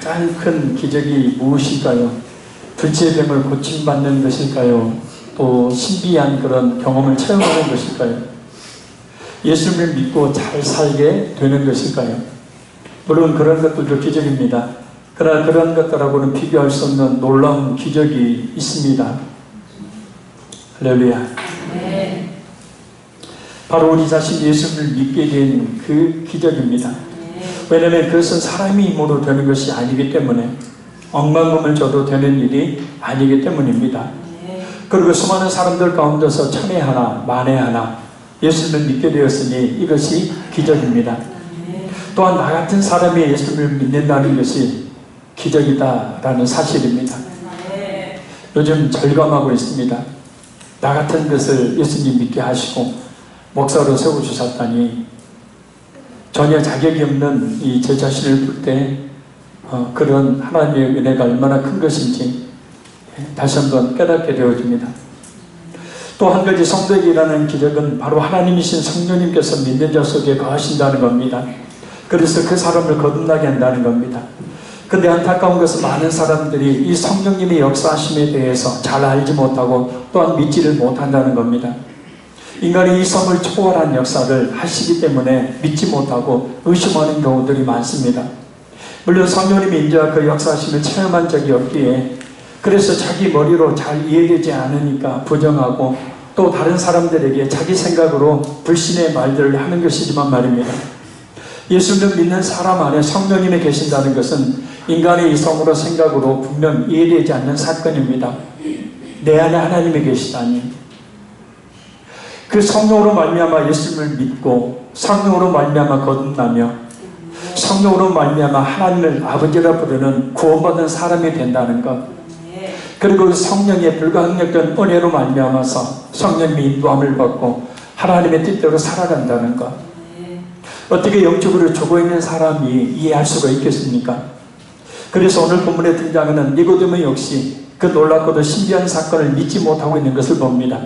가장 큰 기적이 무엇일까요? 불치의 병을 고침받는 것일까요? 또 신비한 그런 경험을 체험하는 것일까요? 예수님을 믿고 잘 살게 되는 것일까요? 물론 그런 것들도 기적입니다. 그러나 그런 것들하고는 비교할 수 없는 놀라운 기적이 있습니다. 할렐루야. 네. 바로 우리 자신 예수를 믿게 된 그 기적입니다. 왜냐하면 그것은 사람의 힘으로 되는 것이 아니기 때문에, 억만금을 줘도 되는 일이 아니기 때문입니다. 그리고 수많은 사람들 가운데서 천에 하나 만에 하나 예수를 믿게 되었으니 이것이 기적입니다. 또한 나 같은 사람이 예수를 믿는다는 것이 기적이다라는 사실입니다. 요즘 절감하고 있습니다. 나 같은 것을 예수님 믿게 하시고 목사로 세워주셨다니, 전혀 자격이 없는 이 제 자신을 볼 때 그런 하나님의 은혜가 얼마나 큰 것인지 다시 한번 깨닫게 되어집니다. 또 한 가지 성도에게 일어나는 기적은 바로 하나님이신 성령님께서 믿는 자 속에 거하신다는 겁니다. 그래서 그 사람을 거듭나게 한다는 겁니다. 근데 안타까운 것은 많은 사람들이 이 성령님의 역사하심에 대해서 잘 알지 못하고 또한 믿지를 못한다는 겁니다. 인간이 이 성을 초월한 역사를 하시기 때문에 믿지 못하고 의심하는 경우들이 많습니다. 물론 성령님이 인자와 그 역사하심을 체험한 적이 없기에, 그래서 자기 머리로 잘 이해되지 않으니까 부정하고 또 다른 사람들에게 자기 생각으로 불신의 말들을 하는 것이지만 말입니다. 예수를 믿는 사람 안에 성령님이 계신다는 것은 인간의 이성으로 생각으로 분명 이해되지 않는 사건입니다. 내 안에 하나님이 계시다니, 그 성령으로 말미암아 예수를 믿고 성령으로 말미암아 거듭나며 성령으로 말미암아 하나님을 아버지라 부르는 구원받은 사람이 된다는 것, 그리고 성령의 불가항력된 은혜로 말미암아서 성령의 인도함을 받고 하나님의 뜻대로 살아간다는 것, 어떻게 영적으로 죽어있는 사람이 이해할 수가 있겠습니까? 그래서 오늘 본문에 등장하는 니고데모 역시 그 놀랍고도 신비한 사건을 믿지 못하고 있는 것을 봅니다.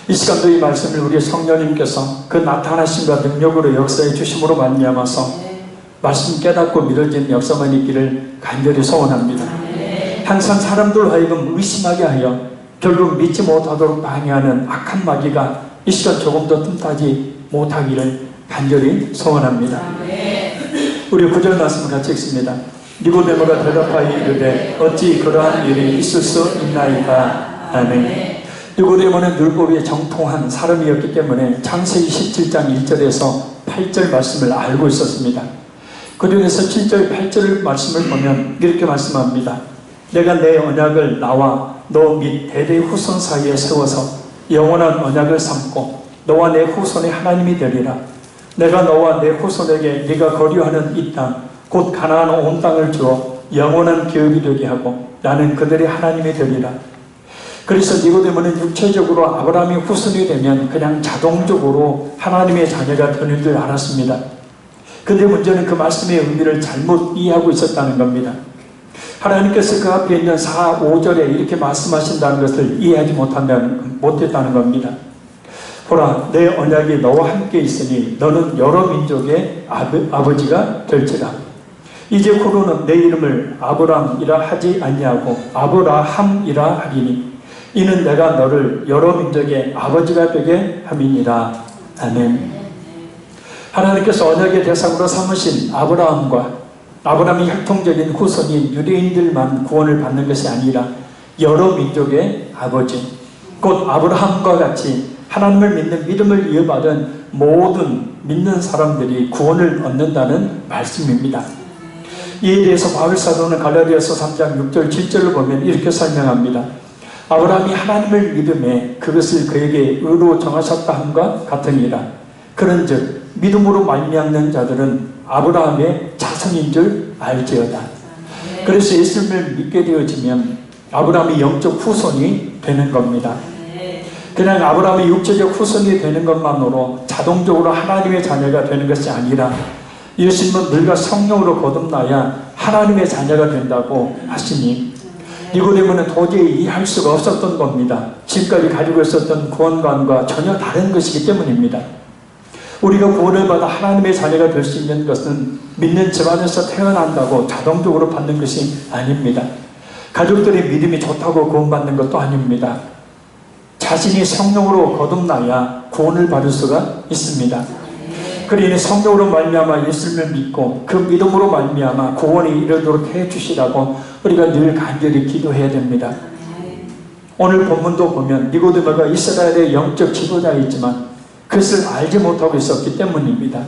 이 시간도 이 말씀을 우리 성령님께서 그 나타나심과 능력으로 역사해 주심으로 말미암아서 말씀 깨닫고 믿어지는 역사만 있기를 간절히 소원합니다. 항상 사람들 하여금 의심하게 하여 결국 믿지 못하도록 방해하는 악한 마귀가 이 시간 조금 더 틈타지 못하기를 간절히 소원합니다. 우리 9절 말씀을 같이 읽습니다. 니고데모가 대답하여 이르되 어찌 그러한 일이 있을 수 있나이까. 아멘. 니고데모는 율법에 정통한 사람이었기 때문에 창세기 17장 1절에서 8절 말씀을 알고 있었습니다. 그 중에서 7절 8절 말씀을 보면 이렇게 말씀합니다. 내가 내 언약을 나와 너 및 대대 후손 사이에 세워서 영원한 언약을 삼고 너와 내 후손의 하나님이 되리라. 내가 너와 내 후손에게 네가 거류하는 이 땅 곧 가나안 온 땅을 주어 영원한 기업이 되게 하고 나는 그들의 하나님이 되리라. 그래서 니고데모는 육체적으로 아브라함의 후손이 되면 그냥 자동적으로 하나님의 자녀가 되는 줄 알았습니다. 그런데 문제는 그 말씀의 의미를 잘못 이해하고 있었다는 겁니다. 하나님께서 그 앞에 있는 4, 5절에 이렇게 말씀하신다는 것을 이해하지 못했다는 겁니다. 보라, 내 언약이 너와 함께 있으니 너는 여러 민족의 아버지가 될지라. 이제 후로는 내 이름을 아브람이라 하지 아니하고 아브라함이라 하리니 이는 내가 너를 여러 민족의 아버지가 되게 함이니라. 아멘. 하나님께서 언약의 대상으로 삼으신 아브라함의 혈통적인 후손인 유대인들만 구원을 받는 것이 아니라 여러 민족의 아버지, 곧 아브라함과 같이 하나님을 믿는 믿음을 이어받은 모든 믿는 사람들이 구원을 얻는다는 말씀입니다. 이에 대해서 바울사도는 갈라디아서 3장 6절 7절을 보면 이렇게 설명합니다. 아브라함이 하나님을 믿음에 그것을 그에게 의로 정하셨다 함과 같으니라. 그런즉 믿음으로 말미암는 자들은 아브라함의 자손인 줄 알지어다. 그래서 예수님을 믿게 되어지면 아브라함이 영적 후손이 되는 겁니다. 그냥 아브라함이 육체적 후손이 되는 것만으로 자동적으로 하나님의 자녀가 되는 것이 아니라 예수님은 너희가 성령으로 거듭나야 하나님의 자녀가 된다고 하시니 니고데모는 도저히 이해할 수가 없었던 겁니다. 지금까지 가지고 있었던 구원관과 전혀 다른 것이기 때문입니다. 우리가 구원을 받아 하나님의 자녀가 될 수 있는 것은 믿는 집안에서 태어난다고 자동적으로 받는 것이 아닙니다. 가족들의 믿음이 좋다고 구원받는 것도 아닙니다. 자신이 성령으로 거듭나야 구원을 받을 수가 있습니다. 그러니 성령으로 말미암아 예수를 믿고 그 믿음으로 말미암아 구원이 이르도록 해주시라고 우리가 늘 간절히 기도해야 됩니다. 오늘 본문도 보면 니고데모가 이스라엘의 영적 지도자이지만 그것을 알지 못하고 있었기 때문입니다.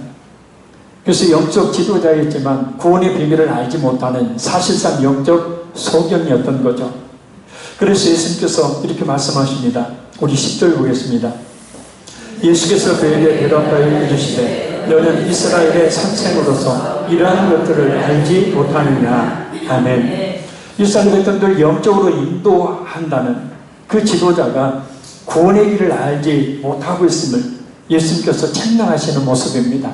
그래서 영적 지도자였지만 구원의 비밀을 알지 못하는 사실상 영적 소경이었던 거죠. 그래서 예수님께서 이렇게 말씀하십니다. 우리 10절 보겠습니다. 예수께서 그에게 대답하여 이르시되 너는 이스라엘의 선생으로서 이러한 것들을 알지 못하느냐. 아멘. 이스라엘 백성들 영적으로 인도한다는 그 지도자가 구원의 길을 알지 못하고 있음을 예수님께서 책망하시는 모습입니다.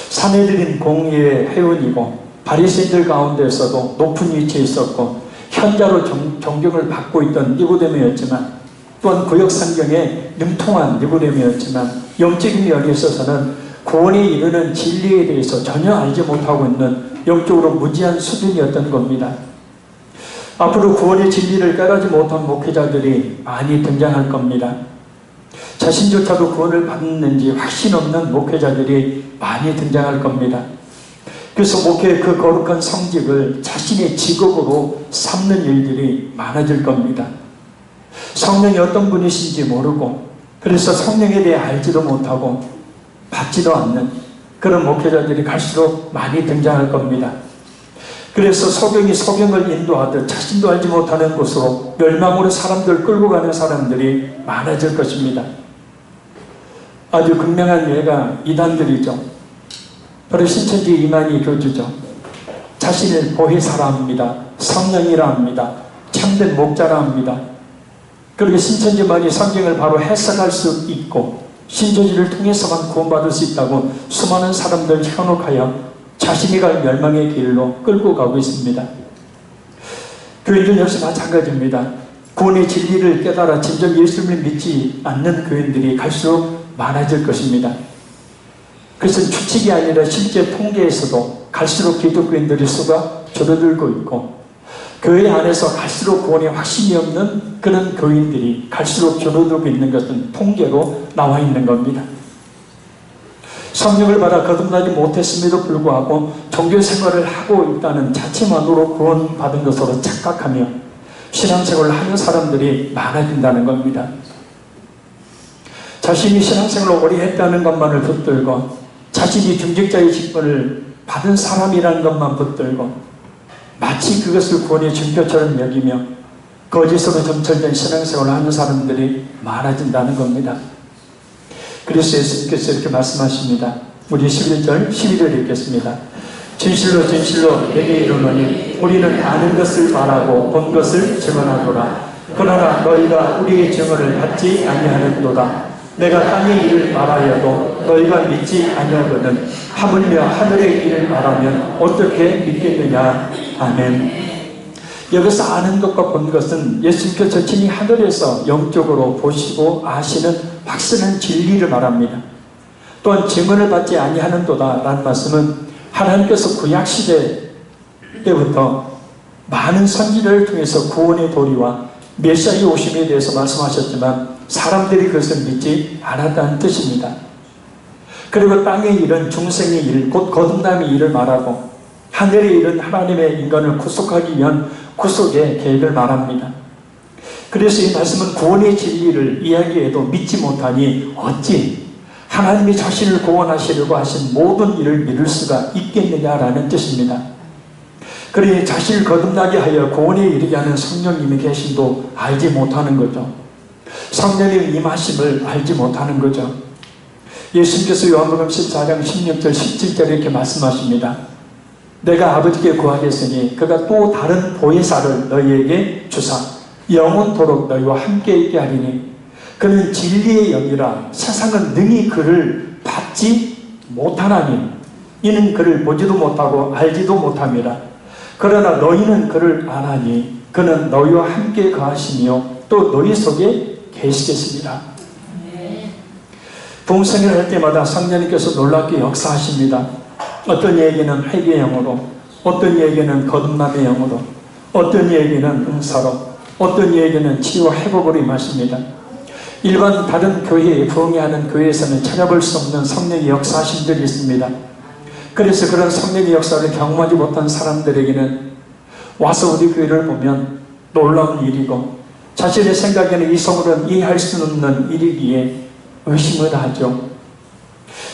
사내들인 공의의 회원이고 바리새인들 가운데서도 높은 위치에 있었고 현자로 존경을 받고 있던 니고데모였지만 또한 구역 상경에 능통한 니고데모였지만 영적인 면에 있어서는 구원에 이르는 진리에 대해서 전혀 알지 못하고 있는 영적으로 무지한 수준이었던 겁니다. 앞으로 구원의 진리를 깨닫지 못한 목회자들이 많이 등장할 겁니다. 자신조차도 구원을 받는지 확신 없는 목회자들이 많이 등장할 겁니다. 그래서 목회의 그 거룩한 성직을 자신의 직업으로 삼는 일들이 많아질 겁니다. 성령이 어떤 분이신지 모르고 그래서 성령에 대해 알지도 못하고 받지도 않는 그런 목회자들이 갈수록 많이 등장할 겁니다. 그래서 소경이 소경을 인도하듯 자신도 알지 못하는 곳으로 멸망으로 사람들 끌고 가는 사람들이 많아질 것입니다. 아주 극명한 예가 이단들이죠. 바로 신천지 이만희 교주죠. 자신을 보혜사라 합니다. 성령이라 합니다. 참된 목자라 합니다. 그리고 신천지만이 성경을 바로 해석할 수 있고 신천지를 통해서만 구원받을 수 있다고 수많은 사람들 현혹하여 자신이 갈 멸망의 길로 끌고 가고 있습니다. 교인들 역시 마찬가지입니다. 구원의 진리를 깨달아 진정 예수님을 믿지 않는 교인들이 갈수록 많아질 것입니다. 그래서 추측이 아니라 실제 통계에서도 갈수록 기독교인들의 수가 줄어들고 있고 교회 안에서 갈수록 구원에 확신이 없는 그런 교인들이 갈수록 줄어들고 있는 것은 통계로 나와 있는 겁니다. 성령을 받아 거듭나지 못했음에도 불구하고 종교생활을 하고 있다는 자체만으로 구원받은 것으로 착각하며 신앙생활을 하는 사람들이 많아진다는 겁니다. 자신이 신앙생활을 오래 했다는 것만을 붙들고 자신이 중직자의 직분을 받은 사람이라는 것만 붙들고 마치 그것을 구원의 증표처럼 여기며 거짓으로 점철된 신앙생활을 하는 사람들이 많아진다는 겁니다. 그래서 예수님께서 이렇게 말씀하십니다. 우리 11절 12절 읽겠습니다. 진실로 진실로 내게 이르노니 우리는 아는 것을 말하고 본 것을 증언하노라. 그러나 너희가 우리의 증언을 받지 아니하는도다. 내가 땅의 일을 말하여도 너희가 믿지 아니하거든 하물며 하늘의 일을 말하면 어떻게 믿겠느냐. 아멘. 여기서 아는 것과 본 것은 예수님께서 친히 하늘에서 영적으로 보시고 아시는 확신한 진리를 말합니다. 또한 증언을 받지 아니하는도다 라는 말씀은 하나님께서 구약시대 때부터 많은 선지자를 통해서 구원의 도리와 메시아의 오심에 대해서 말씀하셨지만 사람들이 그것을 믿지 않았다는 뜻입니다. 그리고 땅의 일은 중생의 일, 곧 거듭남의 일을 말하고 하늘의 일은 하나님의 인간을 구속하기 위한 구속의 계획을 말합니다. 그래서 이 말씀은 구원의 진리를 이야기해도 믿지 못하니 어찌 하나님이 자신을 구원하시려고 하신 모든 일을 믿을 수가 있겠느냐라는 뜻입니다. 그러니 자신을 거듭나게 하여 구원에 이르게 하는 성령님의 계심도 알지 못하는 거죠. 성령의 임하심을 알지 못하는 거죠. 예수님께서 요한복음 14장 16절 17절에 이렇게 말씀하십니다. 내가 아버지께 구하겠으니 그가 또 다른 보혜사를 너희에게 주사 영원토록 너희와 함께 있게 하리니 그는 진리의 영이라 세상은 능히 그를 받지 못하나니 이는 그를 보지도 못하고 알지도 못함이라. 그러나 너희는 그를 아나니 그는 너희와 함께 거하시며 또 너희 속에 계시겠습니다. 부흥성회를 할 때마다 성령님께서 놀랍게 역사하십니다. 어떤 이에게는 회개의 영으로, 어떤 이에게는 거듭남의 영으로, 어떤 이에게는 은사로, 어떤 이에게는 치유와 회복으로 임하십니다. 일반 다른 교회에 부흥회하는 교회에서는 찾아볼 수 없는 성령의 역사하심들이 있습니다. 그래서 그런 성령의 역사를 경험하지 못한 사람들에게는 와서 우리 교회를 보면 놀라운 일이고, 자신의 생각에는 이성으로는 이해할 수 없는 일이기에 의심을 하죠.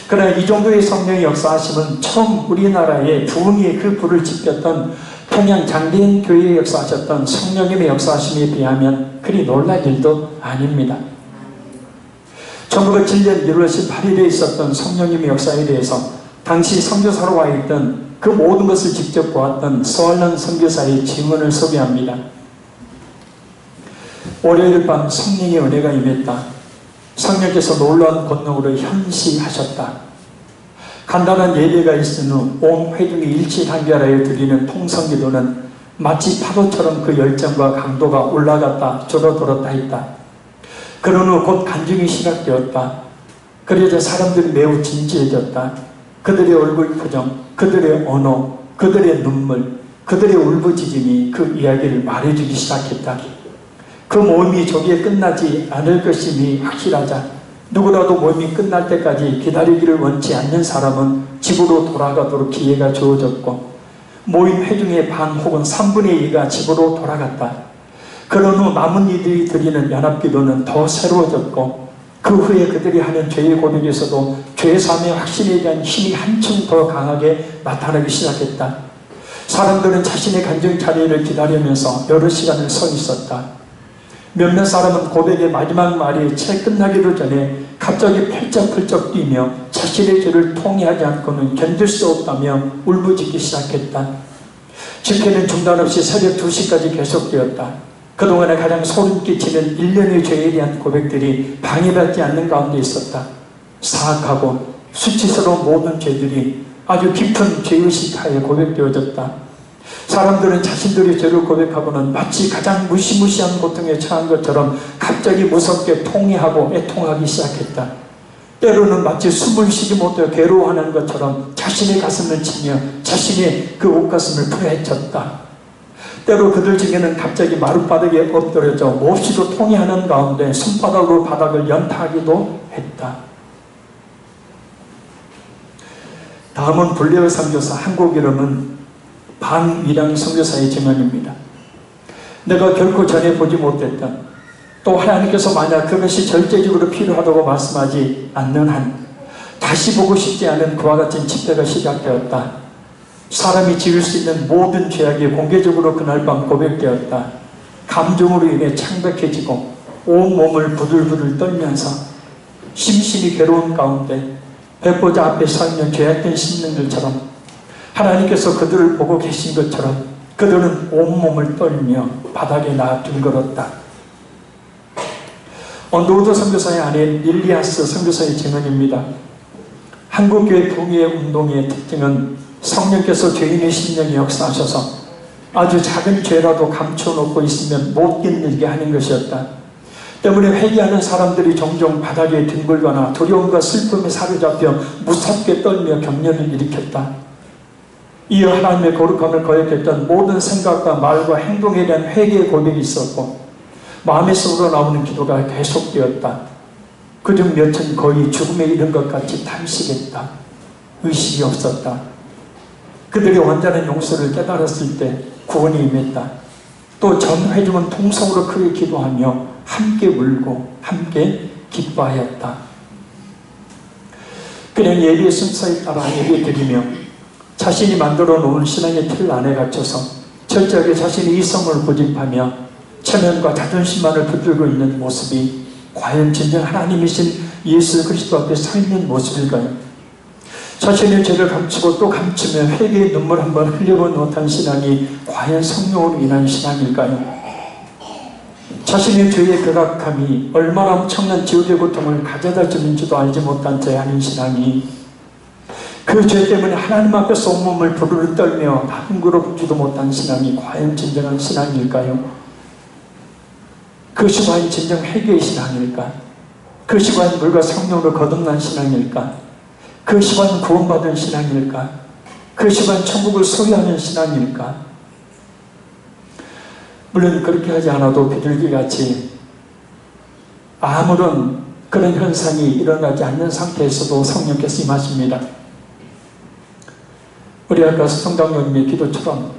그러나 이 정도의 성령의 역사하심은 처음 우리나라에 부흥의 그 불을 지폈던 평양 장대인 교회에 역사하셨던 성령님의 역사하심에 비하면 그리 놀랄 일도 아닙니다. 1907년 1월 18일에 있었던 성령님의 역사에 대해서 당시 선교사로 와 있던 그 모든 것을 직접 보았던 서얼런 선교사의 증언을 소개합니다. 월요일 밤 성령의 은혜가 임했다. 성령께서 놀라운 권능으로 현시하셨다. 간단한 예배가 있은 후 온 회중이 일치단결하여 드리는 통성기도는 마치 파도처럼 그 열정과 강도가 올라갔다 줄어들었다 했다. 그런 후 곧 간증이 시작되었다. 그러자 사람들이 매우 진지해졌다. 그들의 얼굴 표정, 그들의 언어, 그들의 눈물, 그들의 울부짖음이 그 이야기를 말해주기 시작했다. 그 모임이 조기에 끝나지 않을 것임이 확실하자 누구라도 모임이 끝날 때까지 기다리기를 원치 않는 사람은 집으로 돌아가도록 기회가 주어졌고, 모임 회중의 반 혹은 3분의 2가 집으로 돌아갔다. 그런 후 남은 이들이 드리는 연합기도는 더 새로워졌고, 그 후에 그들이 하는 죄의 고백에서도 죄사함의 확신에 대한 힘이 한층 더 강하게 나타나기 시작했다. 사람들은 자신의 간증 자리를 기다리면서 여러 시간을 서 있었다. 몇몇 사람은 고백의 마지막 말이 채 끝나기도 전에 갑자기 펄쩍펄쩍 뛰며 자신의 죄를 통회하지 않고는 견딜 수 없다며 울부짖기 시작했다. 집회는 중단 없이 새벽 2시까지 계속되었다. 그동안에 가장 소름 끼치는 일련의 죄에 대한 고백들이 방해받지 않는 가운데 있었다. 사악하고 수치스러운 모든 죄들이 아주 깊은 죄의식 하에 고백되어졌다. 사람들은 자신들의 죄를 고백하고는 마치 가장 무시무시한 고통에 처한 것처럼 갑자기 무섭게 통회하고 애통하기 시작했다. 때로는 마치 숨을 쉬지 못해 괴로워하는 것처럼 자신의 가슴을 치며 자신의 그 옷가슴을 풀어헤쳤다. 때로 그들 중에는 갑자기 마룻바닥에 엎드려져 몹시도 통회하는 가운데 손바닥으로 바닥을 연타하기도 했다. 다음은 블레어 선교사 한국 이름은 방위량 선교사의 증언입니다. 내가 결코 전에 보지 못했던, 또 하나님께서 만약 그것이 절대적으로 필요하다고 말씀하지 않는 한 다시 보고 싶지 않은 그와 같은 집회가 시작되었다. 사람이 지을 수 있는 모든 죄악이 공개적으로 그날 밤 고백되었다. 감정으로 인해 창백해지고 온몸을 부들부들 떨면서 심심히 괴로운 가운데 백보자 앞에 서 있는 죄악된 심령들처럼 하나님께서 그들을 보고 계신 것처럼 그들은 온몸을 떨며 바닥에 둥그렀다. 언더우드 선교사의 아내 릴리아스 선교사의 증언입니다. 한국교회 부흥회 운동의 특징은 성령께서 죄인의 심령에 역사하셔서 아주 작은 죄라도 감춰놓고 있으면 못 견디게 하는 것이었다. 때문에 회개하는 사람들이 종종 바닥에 뒹굴거나 두려움과 슬픔에 사로잡혀 무섭게 떨며 격려를 일으켰다. 이어 하나님의 거룩함을 거역했던 모든 생각과 말과 행동에 대한 회개의 고백이 있었고, 마음의 속으로 나오는 기도가 계속되었다. 그중 몇은 거의 죽음에 이른 것 같이 탄식했다. 의식이 없었다. 그들이 완전한 용서를 깨달았을 때 구원이 임했다. 또 전 회중은 통성으로 크게 기도하며 함께 울고 함께 기뻐하였다. 그냥 예배의 순서에 따라 예배드리며 자신이 만들어 놓은 신앙의 틀 안에 갇혀서 철저하게 자신의 이성을 고집하며 체면과 자존심만을 붙들고 있는 모습이 과연 진정 하나님이신 예수 그리스도 앞에 서 있는 모습일까요? 자신의 죄를 감추고 또 감추며 회개의 눈물 한번 흘려본 못한 신앙이 과연 성령으로 인한 신앙일까요? 자신의 죄의 극악함이 얼마나 엄청난 지옥의 고통을 가져다 주는지도 알지 못한 제 아닌 신앙이 그 죄 때문에 하나님 앞에서 온몸을 부르르 떨며 나둥그럽지도 못한 신앙이 과연 진정한 신앙일까요? 그것이 과연 진정 회개의 신앙일까? 그 시간 물과 성령으로 거듭난 신앙일까? 그 시간 구원받은 신앙일까? 그 시간 천국을 소유하는 신앙일까? 물론 그렇게 하지 않아도 비둘기같이 아무런 그런 현상이 일어나지 않는 상태에서도 성령께서 임하십니다. 우리 아까 성당님의 기도처럼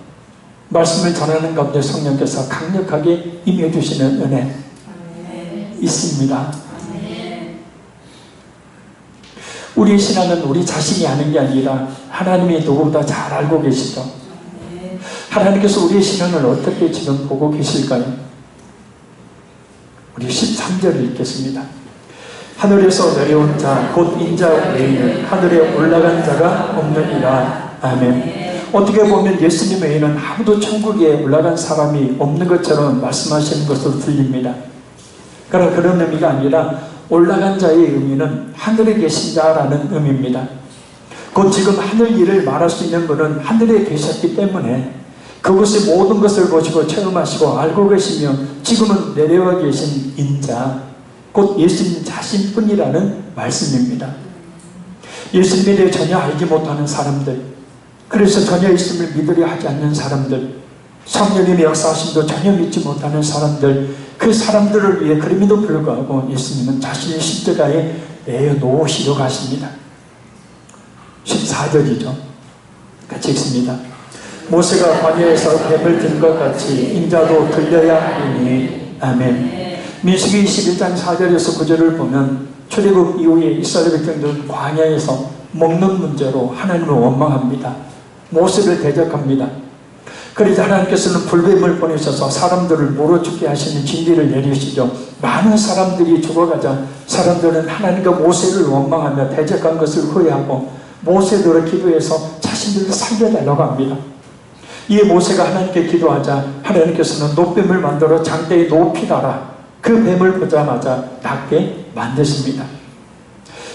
말씀을 전하는 가운데 성령께서 강력하게 임해 주시는 은혜 있습니다. 우리의 신앙은 우리 자신이 아는 게 아니라 하나님이 누구보다 잘 알고 계시죠. 하나님께서 우리의 신앙을 어떻게 지금 보고 계실까요? 우리 13절을 읽겠습니다. 하늘에서 내려온 자 곧 인자 외에는 하늘에 올라간 자가 없느니라. 아멘. 어떻게 보면 예수님 외에는 아무도 천국에 올라간 사람이 없는 것처럼 말씀하시는 것으로 들립니다. 그러나 그런 의미가 아니라 올라간 자의 의미는 하늘에 계신 자라는 의미입니다. 곧 지금 하늘 일을 말할 수 있는 분은 하늘에 계셨기 때문에 그곳의 모든 것을 보시고 체험하시고 알고 계시며 지금은 내려와 계신 인자 곧 예수님 자신뿐이라는 말씀입니다. 예수님에 대해 전혀 알지 못하는 사람들, 그래서 전혀 예수님을 믿으려 하지 않는 사람들, 성령님의 역사하심도 전혀 믿지 못하는 사람들, 그 사람들을 위해 그럼에도 불구하고 예수님은 자신의 십자가에 내어놓으시려 가십니다. 14절이죠. 같이 읽습니다. 모세가 광야에서 뱀을 든 것 같이 인자도 들려야 하리니. 아멘. 민수기 21장 4절에서 9절을 보면 출애굽 이후에 이스라엘 백성들은 광야에서 먹는 문제로 하나님을 원망합니다. 모세를 대적합니다. 그래서 하나님께서는 불뱀을 보내셔서 사람들을 물어 죽게 하시는 진리를 내리시죠. 많은 사람들이 죽어가자 사람들은 하나님과 모세를 원망하며 대적한 것을 후회하고 모세들을 기도해서 자신들을 살려달라고 합니다. 이에 모세가 하나님께 기도하자 하나님께서는 노뱀을 만들어 장대에 높이 달아 그 뱀을 보자마자 낫게 만드십니다.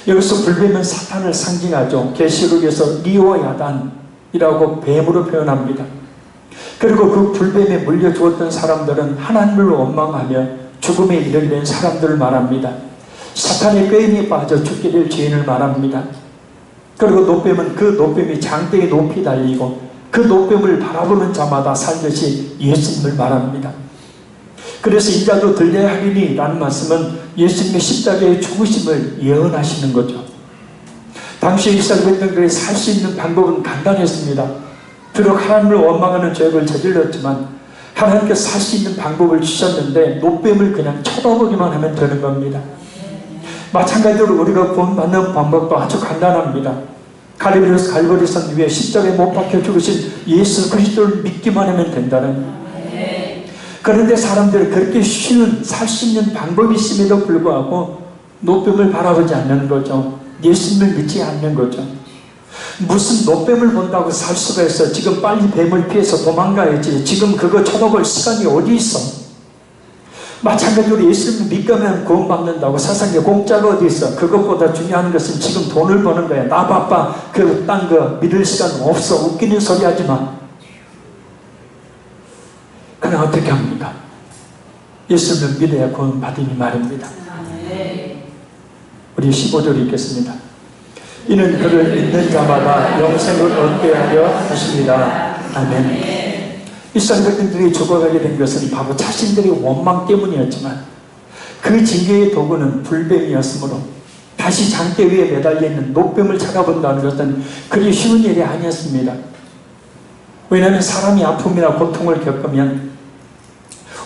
여기서 불뱀은 사탄을 상징하죠. 계시록에서 리오야단이라고 뱀으로 표현합니다. 그리고 그 불뱀에 물려 죽었던 사람들은 하나님을 원망하며 죽음에 이르게 된 사람들을 말합니다. 사탄의 꾀임에 빠져 죽게 될 죄인을 말합니다. 그리고 노뱀은 그 노뱀이 장대에 높이 달리고 그 노뱀을 바라보는 자마다 살듯이 예수님을 말합니다. 그래서 인자도 들려야 하리니 라는 말씀은 예수님의 십자가의 죽으심을 예언하시는 거죠. 당시 이스라엘 백성들이 살 수 있는 방법은 간단했습니다. 비록 하나님을 원망하는 죄를 저질렀지만 하나님께서 살 수 있는 방법을 주셨는데 노뱀을 그냥 쳐다보기만 하면 되는 겁니다. 마찬가지로 우리가 구원받는 방법도 아주 간단합니다. 갈보리산 위에 십자가에 못 박혀 죽으신 예수 그리스도를 믿기만 하면 된다는. 그런데 사람들은 그렇게 쉬운 살 수 있는 방법이 있음에도 불구하고 노뱀을 바라보지 않는 거죠. 예수님을 믿지 않는 거죠. 무슨 노뱀을 본다고 살 수가 있어. 지금 빨리 뱀을 피해서 도망가야지. 지금 그거 쳐다볼 시간이 어디 있어. 마찬가지로 예수님을 믿으면 구원받는다고 세상에 공짜가 어디 있어. 그것보다 중요한 것은 지금 돈을 버는 거야. 나 바빠. 그 딴 거 믿을 시간 없어. 웃기는 소리 하지 마. 그럼 어떻게 합니까? 예수님을 믿어야 구원받으니 말입니다. 우리 15절 읽겠습니다. 이는 그를 믿는 자마다 영생을 얻게 하려 하십니다. 아멘. 이스라엘 백성들이 죽어가게 된 것은 바로 자신들의 원망 때문이었지만 그 징계의 도구는 불뱀이었으므로 다시 장대 위에 매달려 있는 노뱀을 찾아본다는 것은 그리 쉬운 일이 아니었습니다. 왜냐하면 사람이 아픔이나 고통을 겪으면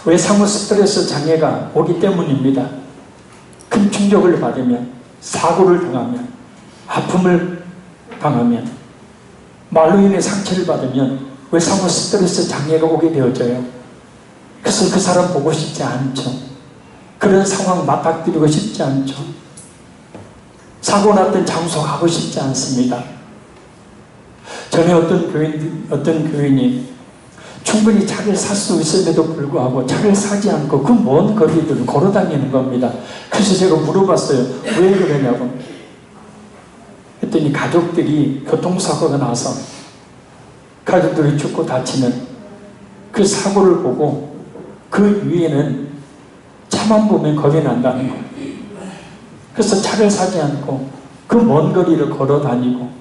외상후 스트레스 장애가 오기 때문입니다. 큰 충격을 받으면, 사고를 당하면, 아픔을 당하면, 말로 인해 상처를 받으면 외상후 스트레스 장애가 오게 되어져요. 그래서 그 사람 보고 싶지 않죠. 그런 상황 맞닥뜨리고 싶지 않죠. 사고 났던 장소 가고 싶지 않습니다. 전에 어떤 교인이 충분히 차를 살 수 있음에도 불구하고 차를 사지 않고 그 먼 거리들을 걸어 다니는 겁니다. 그래서 제가 물어봤어요. 왜 그러냐고. 했더니 가족들이 교통사고가 나서 가족들이 죽고 다치는 그 사고를 보고 그 위에는 차만 보면 겁이 난다는 거예요. 그래서 차를 사지 않고 그 먼 거리를 걸어 다니고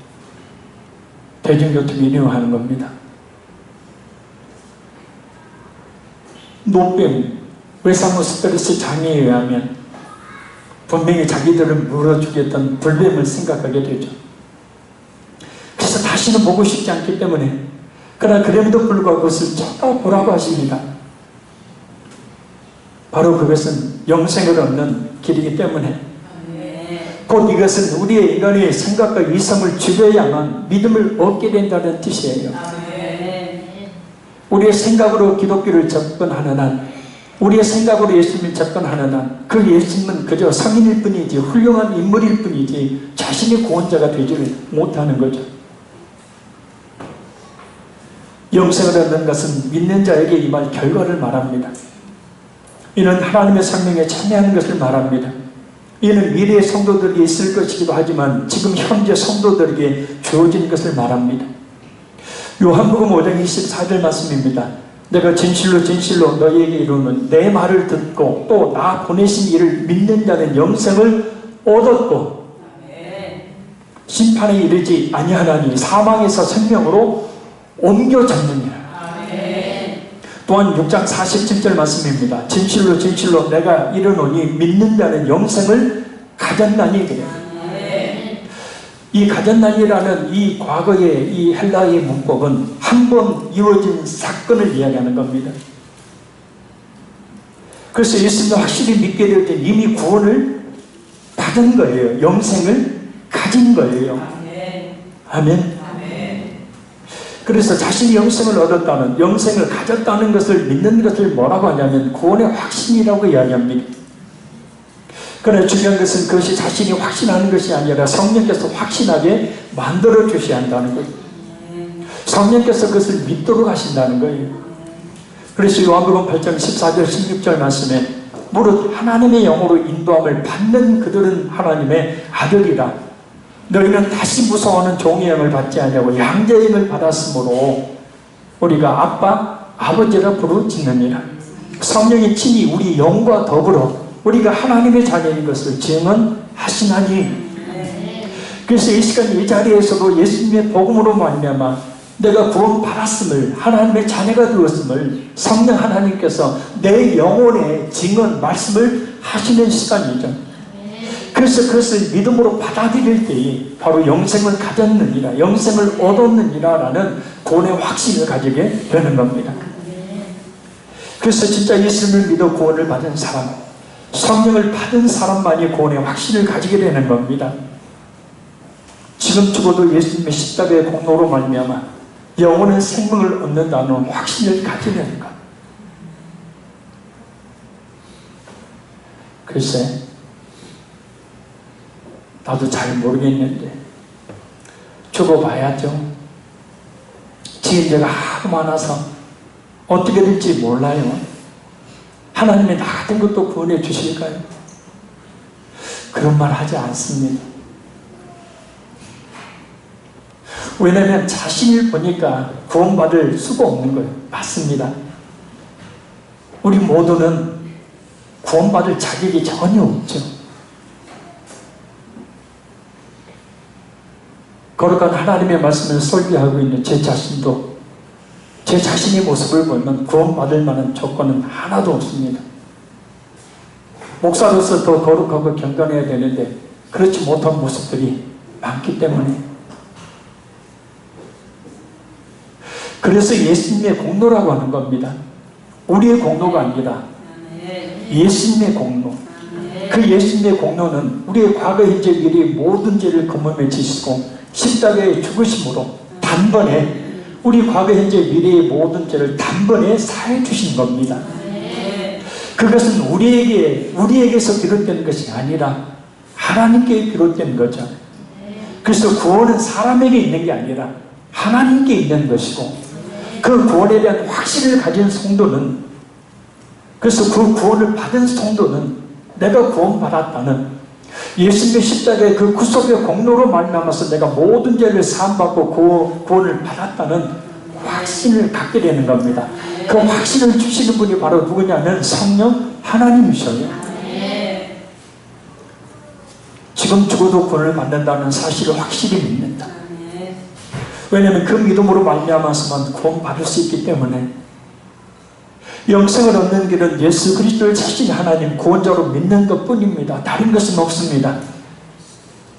대중교통을 이용하는 겁니다. 노뱀, 외상후스트레스 장애에 의하면 분명히 자기들을 물어주겠던 불뱀을 생각하게 되죠. 그래서 다시는 보고 싶지 않기 때문에, 그러나 그럼에도 불구하고 그것을 쳐다보라고 하십니다. 바로 그것은 영생을 얻는 길이기 때문에, 곧 이것은 우리의 인간의 생각과 이성을 죽여야만 믿음을 얻게 된다는 뜻이에요. 우리의 생각으로 기독교를 접근하는 한, 우리의 생각으로 예수님을 접근하는 한, 그 예수님은 그저 성인일 뿐이지 훌륭한 인물일 뿐이지 자신의 구원자가 되지를 못하는 거죠. 영생을 얻는 것은 믿는 자에게 임할 결과를 말합니다. 이는 하나님의 생명에 참여하는 것을 말합니다. 이는 미래의 성도들이 있을 것이기도 하지만 지금 현재 성도들에게 주어진 것을 말합니다. 요한복음 5장 24절 말씀입니다. 내가 진실로 진실로 너희에게 이르노니 내 말을 듣고 또 나 보내신 이를 믿는 자는 영생을 얻었고 심판에 이르지 아니하나니 사망에서 생명으로 옮겨졌느니라. 또한 6장 47절 말씀입니다. 진실로 진실로 내가 이르노니 믿는 자는 영생을 가졌나니 그래요. 이 가졌나니라는 이 과거의 이 헬라어의 문법은 한 번 이루어진 사건을 이야기하는 겁니다. 그래서 예수님을 확실히 믿게 될 때 이미 구원을 받은 거예요. 영생을 가진 거예요. 아멘. 그래서 자신이 영생을 얻었다는, 영생을 가졌다는 것을 믿는 것을 뭐라고 하냐면 구원의 확신이라고 이야기합니다. 그러나 중요한 것은 그것이 자신이 확신하는 것이 아니라 성령께서 확신하게 만들어 주셔야 한다는 거예요. 성령께서 그것을 믿도록 하신다는 거예요. 그래서 요한복음 8장 14절 16절 말씀에 무릇 하나님의 영으로 인도함을 받는 그들은 하나님의 아들이라. 너희는 다시 무서워하는 종의 영을 받지 아니하고 양자의 영을 받았으므로 우리가 아빠, 아버지라 부르짖느니라. 성령이 친히 우리 영과 더불어 우리가 하나님의 자녀인 것을 증언하시나니. 그래서 이 시간 이 자리에서도 예수님의 복음으로 말미암아 내가 구원받았음을, 하나님의 자녀가 되었음을 성령 하나님께서 내 영혼에 증언, 말씀을 하시는 시간이죠. 그래서 그것을 믿음으로 받아들일 때에 바로 영생을 가졌느니라, 영생을 얻었느니라 라는 구원의 확신을 가지게 되는 겁니다. 그래서 진짜 예수님을 믿어 구원을 받은 사람, 성령을 받은 사람만이 구원의 확신을 가지게 되는 겁니다. 지금 죽어도 예수님의 십자가의 공로로 말미암아 영원한 생명을 얻는다는 확신을 가지는 것. 글쎄, 나도 잘 모르겠는데 죽어봐야죠. 지은 죄가 하도 많아서 어떻게 될지 몰라요. 하나님이 나 같은 것도 구원해 주실까요? 그런 말 하지 않습니다. 왜냐하면 자신을 보니까 구원받을 수가 없는 거예요. 맞습니다. 우리 모두는 구원받을 자격이 전혀 없죠. 거룩한 하나님의 말씀을 설교하고 있는 제 자신도 제 자신의 모습을 보면 구원받을 만한 조건은 하나도 없습니다. 목사로서 더 거룩하고 경건해야 되는데 그렇지 못한 모습들이 많기 때문에, 그래서 예수님의 공로라고 하는 겁니다. 우리의 공로가 아니라 예수님의 공로. 그 예수님의 공로는 우리의 과거, 현재, 미래의 모든 죄를 그물에 지시고 십자가에 죽으심으로 단번에 우리 과거, 현재, 미래의 모든 죄를 단번에 사해 주신 겁니다. 그것은 우리에게서 비롯된 것이 아니라 하나님께 비롯된 거죠. 그래서 구원은 사람에게 있는 게 아니라 하나님께 있는 것이고, 그 구원에 대한 확신을 가진 성도는, 그래서 그 구원을 받은 성도는 내가 구원받았다는, 예수님의 십자가의 그 구속의 공로로 말미암아서 내가 모든 죄를 사함받고 구원을 받았다는 확신을 갖게 되는 겁니다. 그 확신을 주시는 분이 바로 누구냐면 성령 하나님이셔요. 목숨 죽어도 구원을 받는다는 사실을 확실히 믿는다. 왜냐하면 그 믿음으로 말미암아서만 구원받을 수 있기 때문에 영생을 얻는 길은 예수 그리스도를 자신이 하나님 구원자로 믿는 것뿐입니다. 다른 것은 없습니다.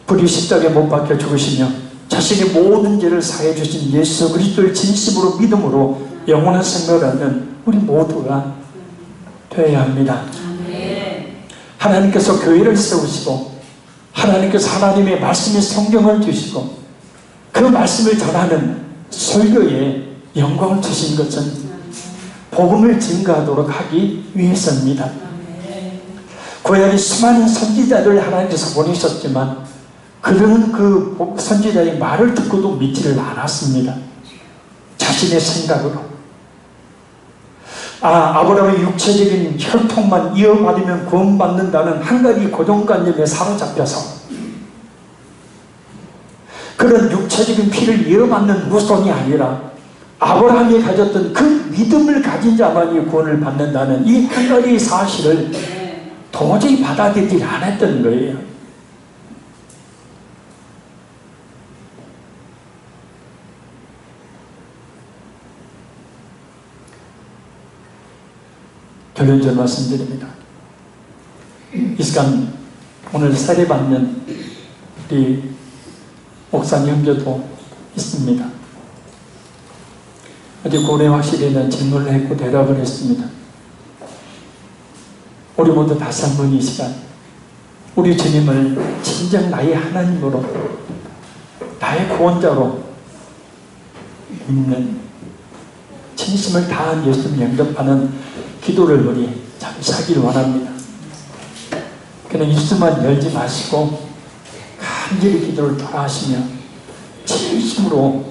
불의 십자가에 못 박혀 죽으시며 자신의 모든 죄를 사해 주신 예수 그리스도를 진심으로 믿음으로 영원한 생명을 얻는 우리 모두가 되어야 합니다. 하나님께서 교회를 세우시고 하나님께서 하나님의 말씀의 성경을 주시고 그 말씀을 전하는 설교에 영광을 주신 것은 복음을 증거하도록 하기 위해서입니다. 구약에 수많은 선지자들 하나님께서 보내셨지만 그들은 그 선지자의 말을 듣고도 믿지를 않았습니다. 자신의 생각으로. 아브라함의 육체적인 혈통만 이어받으면 구원받는다는 한 가지 고정관념에 사로잡혀서 그런 육체적인 피를 이어받는 후손이 아니라 아브라함이 가졌던 그 믿음을 가진 자만이 구원을 받는다는 이 한 가지 사실을 도저히 받아들이지 않았던 거예요. 결론적으로 말씀드립니다. 이 시간 오늘 세례받는 우리 목사님 형제도 있습니다. 어제 고뇌 확실히 대한 질문을 했고 대답을 했습니다. 우리 모두 다시 한번 이 시간 우리 주님을 진정 나의 하나님으로 나의 구원자로 믿는 진심을 다한 예수님을 영접하는 기도를 우리 잠시 하기를 원합니다. 그냥 입술만 열지 마시고 간절히 기도를 따라하시며 진심으로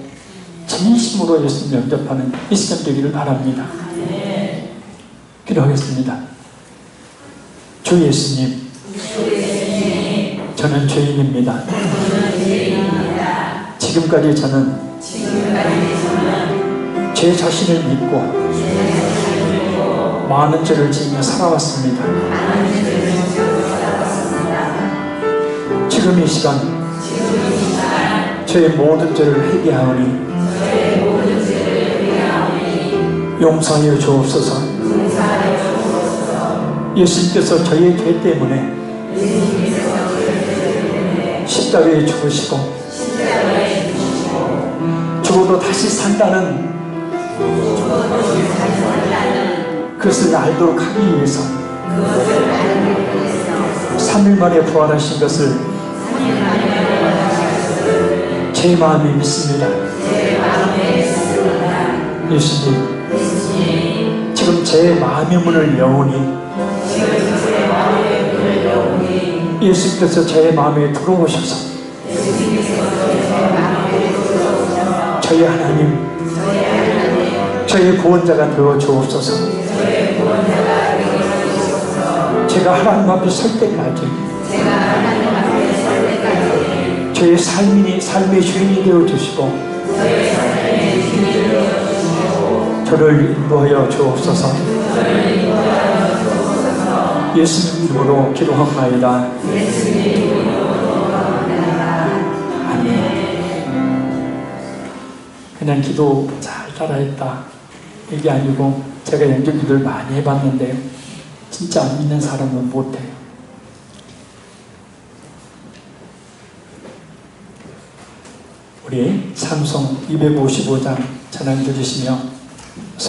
예수님 영접하는 이 시간 되기를 바랍니다. 기도하겠습니다. 주 예수님, 저는 죄인입니다. 지금까지 저는 제 자신을 믿고 많은 죄를 지으며 살아왔습니다. 지금 이 시간 저의 모든 죄를 회개하오니 용서하여 주옵소서. 예수님께서 저의 죄 때문에 십자가에 죽으시고 죽어도 다시 산다는 그것을 알도록 하기 위해서 3일 만에 부활하신 것을 제 마음에 믿습니다. 예수님, 지금 제 마음의 문을 영원히 예수님께서 제 마음에 들어오셔서 저희 하나님, 저의 구원자가 되어 주옵소서. 제가 하나님 앞에 설 때까지 저의 삶의 주인이 되어 주시고 저를 인도하여 주옵소서. 예수님 이름으로 기도하옵나이다. 아멘. 그냥 기도 잘 따라했다 이게 아니고 제가 영적 기도를 많이 해봤는데요, 진짜 안 믿는 사람은 못해요. 우리 찬송 255장 찬양 들으시며